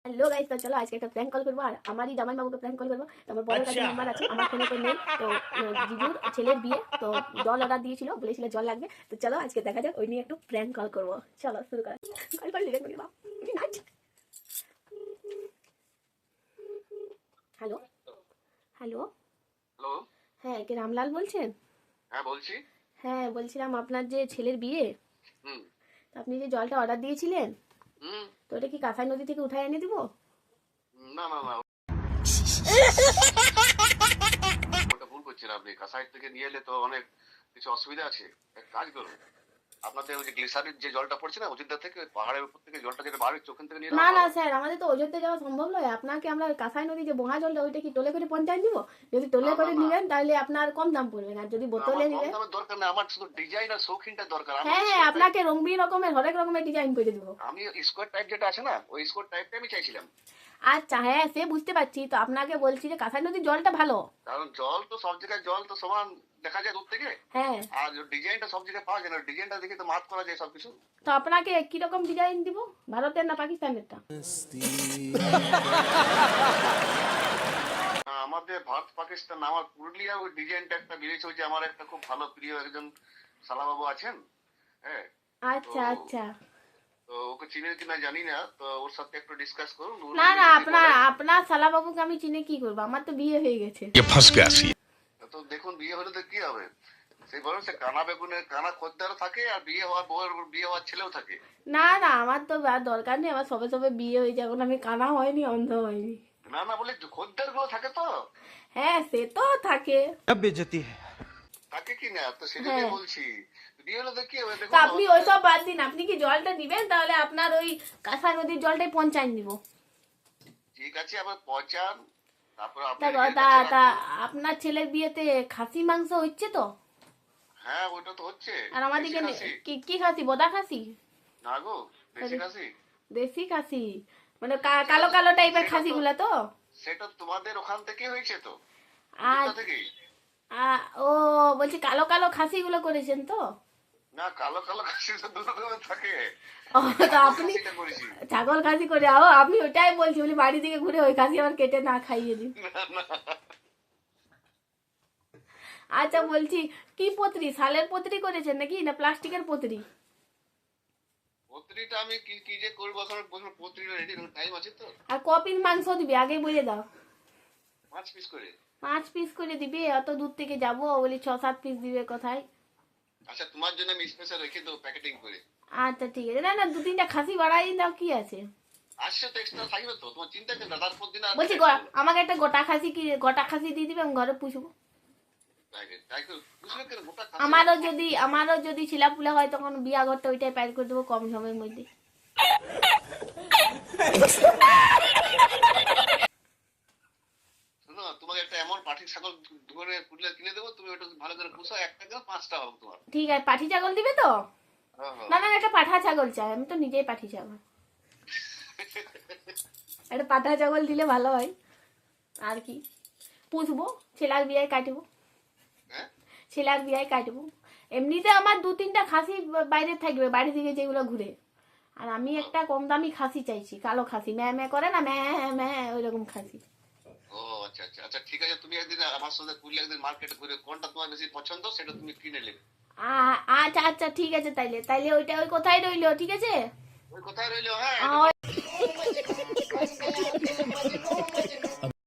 Hello guys, তো চলো আজকে একটা প্র্যাঙ্ক কল করবো আর আমারই জামাই বাবুকে প্র্যাঙ্ক কল করবো। তো আমার বড় কাছে নাম্বার আছে, আমার ফোনে তো নেই। তো জিজুর ছেলের বিয়ে, তো জল অর্ডার দিয়েছিল, বলেছিল জল লাগবে। তো চলো আজকে দেখা যাক, ওই নিয়ে একটু প্র্যাঙ্ক কল করবো। চলো শুরু করা। কল কল লিখে বলি বাপ নাচ। Hello hello. হ্যালো। হ্যাঁ, কে রামলাল বলছেন? হ্যাঁ বলছি। হ্যাঁ, বলছিলাম আপনার যে ছেলের বিয়ে, হুম তো আপনি যে জলটা অর্ডার দিয়েছিলেন, হুম। তো ওটা কি কাঁসাই নদী থেকে উঠায় এনে দিবো? না না না, ওটা ভুল করছেন আপনি। কাসাইড থেকে নিয়ে এলে তো অনেক কিছু অসুবিধা আছে। এক কাজ করুন, আপনাদের ওই যে গ্লিসারির যে জলটা পড়ছে না অযোধ্যা থেকে, ওই পাহাড়ের উপর থেকে জলটা যেটা বার হচ্ছে ওখান থেকে নিয়ে না নেওয়া না ভালো। স্যার, আমাদের তো অযোধ্যা যাওয়া সম্ভব নয়। আপনাকে আমরা কাঁসাই নদী যে বোহা জলটা, ওইটা কি টোলে করে পঞ্চায়েত দিব? যদি টোলে না না করে না, নিবেন তাহলে আপনার কম দাম পড়বে, না যদি আমার বোতলে কম নিবেন। দামের দরকার নেই, আমার শুধু ডিজাইন আর শৌখিনটা দরকার। আমি হ্যাঁ হ্যাঁ, স্কোয়ার টাইপ, আপনাকে রঙিন রকমের হরেক রকমের ডিজাইন করে দেবো। আমি স্কোয়ার টাইপ যেটা আছে না, ওই স্কোয়ার টাইপটা আমি চাইছিলাম। আচ্ছা হ্যাঁ, সে বুঝতে পারছি। তো আপনাকে বলছি যে কাঁসাই নদীর জলটা ভালো। কারণ জল তো সব জায়গায়, জল তো সমান দেখা যায় দূর থেকে। হ্যাঁ, আর ডিজাইনটা সব জায়গায় পাওয়া যায় না, ডিজাইনটা দেখে তো মাপ করা যায় সবকিছু। তো আপনাকে কিরকম ডিজাইন দিব? ভারতের না পাকিস্তানেরটা? আমাদের ভারত পাকিস্তান, আমার পুরুলিয়া ওই ডিজাইনটা একটা বেরিয়েছে, ওই যে আমার একটা খুব ভালো প্রিয় একজন শালাবাবু আছেন। হ্যাঁ। তো আচ্ছা আচ্ছা। তো ওকে চিনে কিনা জানি না, তো ওর সাথে একটু ডিসকাস করুন। উনি না না, যদি আপনার বলেন, আপনার শালাবাবুকে আমি চিনে কি করবো? আমার তো বিয়ে হয়ে গেছে। তো দেখুন বিয়ে হলে তো কি হবে, সেই বলেন সে কানা বেগুনের কানা খদ্দের থাকে, আর বিয়ে হওয়ার বউয়ের বিয়ে হওয়ার ছেলেও থাকে। না না, আমার তো আর দরকার নেই। আমার সবে সবে বিয়ে হয়েছে, এখন আমি কানা হয়নি, অন্ধ হয়নি। না না বলে খদ্দের গুলো থাকে তো। হ্যাঁ, সে তো থাকে। अब बेइज्जती है। থাকে কি না, তো সেজন্যই হ্যাঁ, বলছি বিয়ে হলে তো কি হবে তো দেখুন আপনি ওইসব বাদ দিন। আপনি কি জলটা দিবেন? তাহলে আপনার ওই কাঁসা নদীর জলটাই পঞ্চায়েত দিব। ঠিক আছে, আবার পচান, তারপর আপনি তা রেখে তা কাছে তা রাখুন। আপনার ছেলের বিয়েতে খাসি মাংস হচ্ছে তো? হ্যাঁ ওটা তো হচ্ছে। আর দেশি আমাদেরকে খাসি। কি কি খাসি? বোদা খাসি? না গো, দেশি খাসি। দেশি খাসি? মানে সেটা কালো তো কালো টাইপের সেটা তো খাসিগুলা তো? সেটা তোমাদের ওখান থেকে হয়েছে তো, আর অযোধ্যা থেকেই। ও, বলছি কালো কালো খাসিগুলো করেছেন তো? না, কালো কালো খাসি তো দু রকমের থাকে। ও, আমি তো ছাগল আপনি খাসিটা করেছি। ছাগল খাসি করে আও। আমি ওটাই বলছি, বলি বাড়ি থেকে ঘুরে ওই খাসি আবার কেটে না খাইয়ে দিন। না না, আচ্ছা বলছি, কি পত্রি, শালের পত্রি করেছেন নাকি, না প্লাস্টিকের পত্রি? পত্রিটা আমি কি কি যে করবো এখন, বলবো পত্রিটা রেডি টাইম আছে তো। আর ক পিস মাংস দিবি আগে বলে দাও। 5 পিস করে। 5 পিস করে দিবি? অত দূর থেকে যাবো, বলি 6-7 পিস দিবে কোথায়? আচ্ছা তোমার জন্য আমি স্পেশাল রেখে দেবো প্যাকেটিং করে। আচ্ছা ঠিক আছে। না না, 2-3টা খাসি বাড়াই দাও, কি আছে? আসছে তো এক্সট্রা থাকবে তো, তোমার চিন্তা কেন, তারপর দিন আর বলছি আমাকে একটা গোটা খাসি, কি গোটা খাসি দিয়ে দিবে, আমি ঘরে পুষবো। তাই করে বুঝলে কেন গোটা খাসি আমারও যদি ছিলাপুলা হয়, তখন বিয়া ঘরটা ওইটাই পাইল করে দেবো কম সময়ের মধ্যে। শোনো, তোমাকে একটা এমন পাঠি ছাগল ধরে পুরলে কিনে দেবো, তুমি ওটা ভালো করে পুষো, 1 টাকা 5টা হবে তোমার। ঠিক আছে, পাঠি ছাগল দিবে তো? হ্যাঁ হ্যাঁ। না না, একটা পাঠা ছাগল চাই, আমি তো নিজেই পাঠি ছাগল। একটা পাঠা ছাগল দিলে ভালো হয়। আর কি, পুষবো, ছেলার বিয়ায় কাটবো। হ্যাঁ ছেলার বিয়ায় কাটবো। এমনিতে আমার 2-3টা খাসি বাইরে থাকবে, বাড়ি থেকে যেগুলো ঘুরে। আর আমি একটা কম দামি খাসি চাইছি, কালো খাসি, ম্যা ম্যা করে না, ম্যা ম্যা, ওই রকম খাসি। ও আচ্ছা আচ্ছা আচ্ছা, ঠিক আছে, তুমি একদিন আমার সাথে পুরুলিয়া একদিন মার্কেটে ঘুরে কোনটা তোমার বেশি পছন্দ সেটা তুমি কিনে নেবে। আচ্ছা আচ্ছা ঠিক আছে, তাইলে তাইলে ওইটা ওই কোথায় রইলো, ঠিক আছে? ওই কোথায় রইলো, হ্যাঁ আহ, এটা ওই-